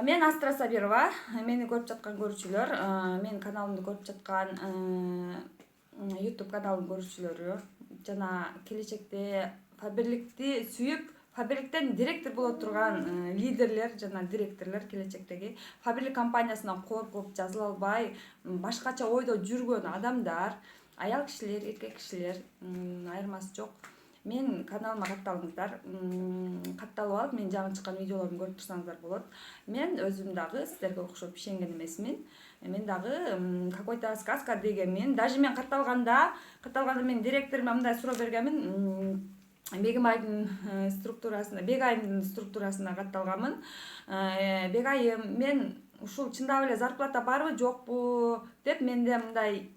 Мен Астра Сабирова. Мени көрүп жаткан көрүүчүлөр, менин каналымды көрүп жаткан YouTube каналын көрүүчүлөрү жана келечекте фаберликти сүйүп, фабриктен директор боло турган лидерлер жана директорлор, келечектеги фабрик компаниясынан коркуп, жазыла албай, башкача ойдо жүргөн адамдар, аял кишилер, эркек кишилер, айырмасы жок. Мен каналыма катталыңыздар. Катталып алып, мен жаңы чыккан видеолорумду көрүп турсаңыздар болот. Мен өзүм дагы сиздерге окшоп ишенген эмесмин. Мен дагы какой-то сказка дегенмин. Даже мен катталганда мен директорума мындай суроо бергенмин. Бегайымдын структурасына катталганмын. Бегайым, мен ушул чындап эле зарплата барбы, жокпу деп менде мындай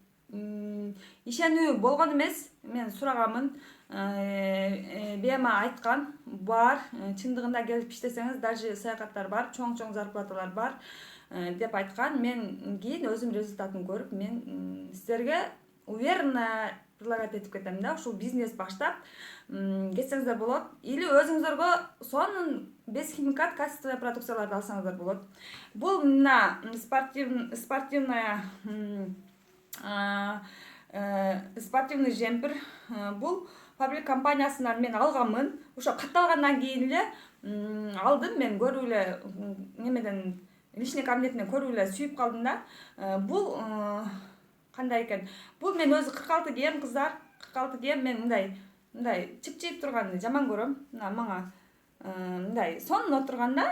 ишенүү болгон эмес. Мен сураганмын. Бема айткан бар, чындыгында келип иштесеңиз даже саякаттар бар, чоң зарплаталар бар деп айткан. Мен кийин өзүм результатын көрүп, мен сиздерге уверенно предлагать этип кетем да, ушул бизнес баштап кетсеңиздер болот. Или өзүңүзөргө сонун бесхимикат качественный продукцияларды алсаңыздар болот. Бул мына спортивный жемпир. Бул фабрик компаниясынан мен алганмын. Ошо катталгандан кийин эле алдым, мен көрүп эле немеден личный кабинетинен көрүп эле сүйүп калдым да. Бул кандай экен? Бул мен өзү 46 кийем, кыздар. 46 кийем, мен мындай чыпчыйып турганды жаман көрөм. Мага мындай сонун отурганда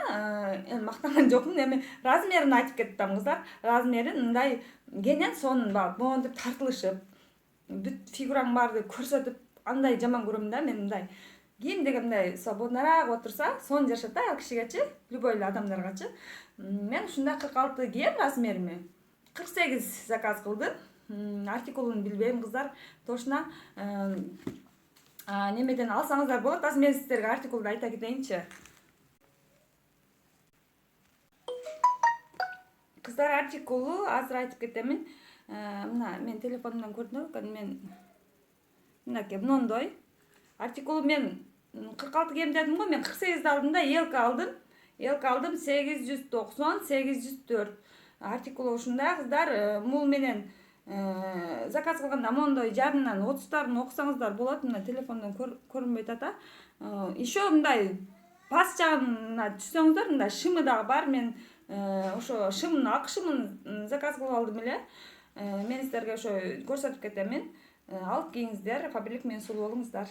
мактанган жокмун, эми размерин айтып кетиптам, кыздар. Размерин мындай кенен сонун монтип тартылышып, бүт фигураң барды көрсөтүп, андай жаман көрөм да. Мен мындай кийим деген мындай свободнораак отурса, сонун жашат да, ал кишигечи, любой эле адамдаргачы. Мен ушундай 46 кийем размерими. 48 заказ кылдым. Артикулун билбейм, кыздар. Точно немеден алсаңыздар болот. Азыр мен сиздерге артикулду айта кетейинчи. Кыздар, артикулу азыр айтып кетемин. Мына мен телефонумдан көрдүңөр экен, мен мынакей мондой. Артикулу мен 46 кийем дедим го, мен 48 алдым да, элка алдым. 890, 804. Артикулу ушундай, кыздар. Мул менен заказ кылганда мондой жарымынан 30тарын окусаңыздар болот. Мына телефондон көрүнбөй атат. Еще мындай пас жагына түшсөңүздөр, мындай шымы дагы бар. Мен ошо шымын, ак шымын заказ кылып алдым эле. Мен сиздерге ошо көрсөтүп кетемин. Алып кийиңиздер, фабрик менен сулуу болуңуздар.